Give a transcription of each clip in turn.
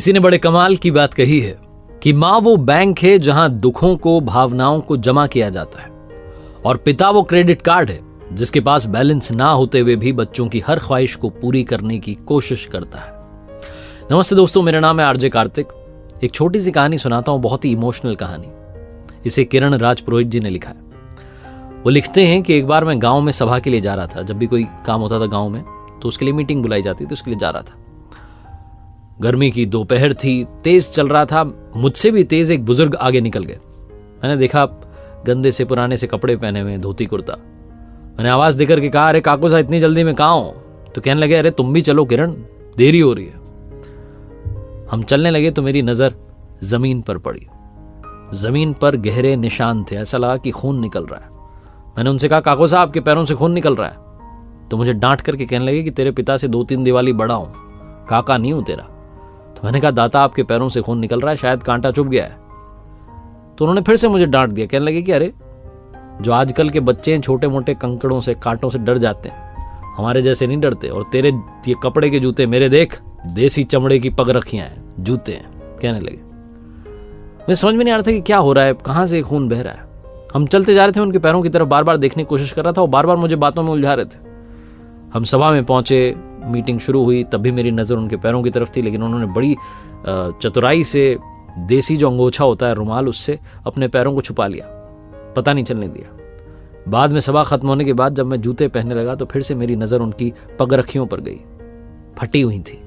किसी ने बड़े कमाल की बात कही है कि माँ वो बैंक है जहां दुखों को, भावनाओं को जमा किया जाता है, और पिता वो क्रेडिट कार्ड है जिसके पास बैलेंस ना होते हुए भी बच्चों की हर ख्वाहिश को पूरी करने की कोशिश करता है। नमस्ते दोस्तों, मेरा नाम है आरजे कार्तिक। एक छोटी सी कहानी सुनाता हूं, बहुत ही इमोशनल कहानी। इसे किरण राज पुरोहित जी ने लिखा है। वो लिखते हैं कि एक बार मैं गांव में सभा के लिए जा रहा था। जब भी कोई काम होता था गांव में तो उसके लिए मीटिंग बुलाई जाती थी, उसके लिए जा रहा था। गर्मी की दोपहर थी, तेज चल रहा था। मुझसे भी तेज एक बुजुर्ग आगे निकल गए। मैंने देखा गंदे से पुराने से कपड़े पहने हुए, धोती कुर्ता। मैंने आवाज देकर के कहा, अरे काकू साहब इतनी जल्दी में कहाँ हो? तो कहने लगे, अरे तुम भी चलो किरण, देरी हो रही है। हम चलने लगे तो मेरी नजर जमीन पर पड़ी। जमीन पर गहरे निशान थे, ऐसा लगा कि खून निकल रहा है। मैंने उनसे कहा, काकू साहब आपके पैरों से खून निकल रहा है। तो मुझे डांट करके कहने लगे कि तेरे पिता से 2-3 दिवाली बड़ा हूं, काका नहीं हूं तेरा। तो मैंने कहा, दादा आपके पैरों से खून निकल रहा है, शायद कांटा चुभ गया है। तो उन्होंने फिर से मुझे डांट दिया, कहने लगे कि अरे जो आजकल के बच्चे हैं छोटे मोटे कंकड़ों से, कांटों से डर जाते हैं, हमारे जैसे नहीं डरते। और तेरे ये कपड़े के जूते मेरे देख, देसी चमड़े की पग रखियां हैं, जूते हैं, कहने लगे। मुझे समझ में नहीं आ रहा था कि क्या हो रहा है, कहां से खून बह रहा है। हम चलते जा रहे थे, उनके पैरों की तरफ बार बार देखने की कोशिश कर रहा था, और बार बार मुझे बातों में उलझा रहे थे। हम सभा में पहुंचे, मीटिंग शुरू हुई, तब भी मेरी नजर उनके पैरों की तरफ थी, लेकिन उन्होंने बड़ी चतुराई से देसी जो अंगोछा होता है, रुमाल, उससे अपने पैरों को छुपा लिया, पता नहीं चलने दिया। बाद में सभा खत्म होने के बाद जब मैं जूते पहनने लगा तो फिर से मेरी नजर उनकी पगरखियों पर गई। फटी हुई थी,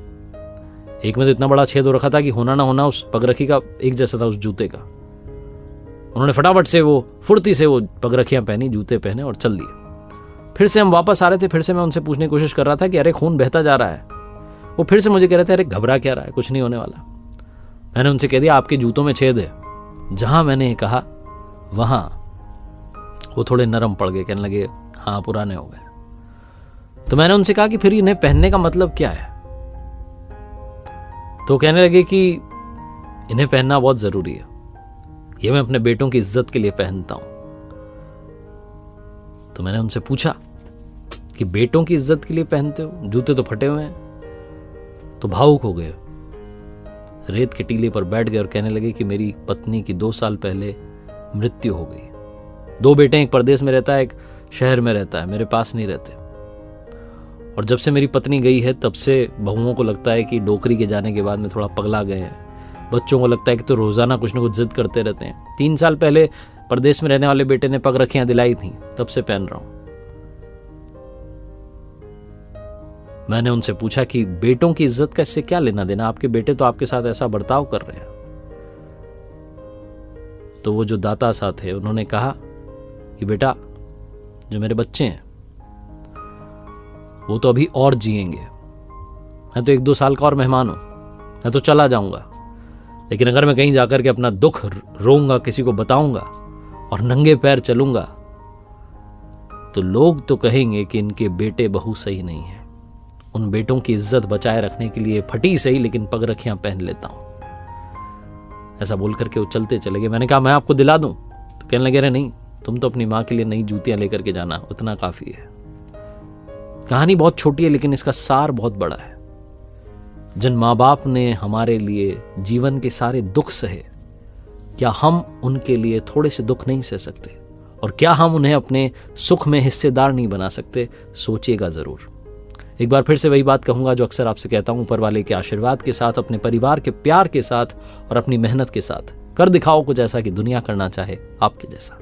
एक में तो इतना बड़ा छेद हो रखा था कि होना ना होना उस पगरखी का एक जैसा था उस जूते का। उन्होंने फटाफट से वो फुर्ती से वो पगरखियां पहनी, जूते पहने और चल दिए। फिर से हम वापस आ रहे थे, फिर से मैं उनसे पूछने की कोशिश कर रहा था कि अरे खून बहता जा रहा है। वो फिर से मुझे कह रहे थे, अरे घबरा क्या रहा है, कुछ नहीं होने वाला। मैंने उनसे कह दिया, आपके जूतों में छेद है। जहां मैंने कहा वहां वो थोड़े नरम पड़ गए, कहने लगे, हाँ पुराने हो गए। तो मैंने उनसे कहा कि फिर इन्हें पहनने का मतलब क्या है? तो कहने लगे कि इन्हें पहनना बहुत जरूरी है, ये मैं अपने बेटों की इज्जत के लिए पहनता हूं। तो मैंने उनसे पूछा कि बेटों की इज्जत के लिए पहनते हो, जूते तो फटे हुए हैं। तो भावुक हो गए, रेत के टीले पर बैठ गए और कहने लगे कि मेरी पत्नी की 2 साल पहले मृत्यु हो गई। 2 बेटे, एक परदेश में रहता है, एक शहर में रहता है, मेरे पास नहीं रहते। और जब से मेरी पत्नी गई है तब से बहुओं को लगता है कि डोकरी के जाने के बाद में थोड़ा पगला गए हैं। बच्चों को लगता है कि तो रोजाना कुछ ना कुछ जिद करते रहते हैं। 3 साल पहले परदेश में रहने वाले बेटे ने पगरखियां दिलाई थी, तब से पहन रहा हूं। मैंने उनसे पूछा कि बेटों की इज्जत का इससे क्या लेना देना, आपके बेटे तो आपके साथ ऐसा बर्ताव कर रहे हैं। तो वो जो दाता सा थे उन्होंने कहा कि बेटा, जो मेरे बच्चे हैं वो तो अभी और जिएंगे। मैं तो 1-2 साल का और मेहमान हूं, मैं तो चला जाऊंगा। लेकिन अगर मैं कहीं जाकर के अपना दुख रोऊंगा, किसी को बताऊंगा और नंगे पैर चलूंगा, तो लोग तो कहेंगे कि इनके बेटे बहू सही नहीं है। उन बेटों की इज्जत बचाए रखने के लिए फटी सही लेकिन पगरखियां पहन लेता हूं। ऐसा बोल करके वो चलते चले गए। मैंने कहा, मैं आपको दिला दूं? तो कहने लगे, अरे नहीं, तुम तो अपनी मां के लिए नई जूतियां लेकर के जाना, उतना काफी है। कहानी बहुत छोटी है लेकिन इसका सार बहुत बड़ा है। जिन माँ बाप ने हमारे लिए जीवन के सारे दुख सहे, क्या हम उनके लिए थोड़े से दुख नहीं सह सकते? और क्या हम उन्हें अपने सुख में हिस्सेदार नहीं बना सकते? सोचिएगा जरूर। एक बार फिर से वही बात कहूंगा जो अक्सर आपसे कहता हूं, ऊपर वाले के आशीर्वाद के साथ, अपने परिवार के प्यार के साथ और अपनी मेहनत के साथ कर दिखाओ कुछ ऐसा कि दुनिया करना चाहे आपके जैसा।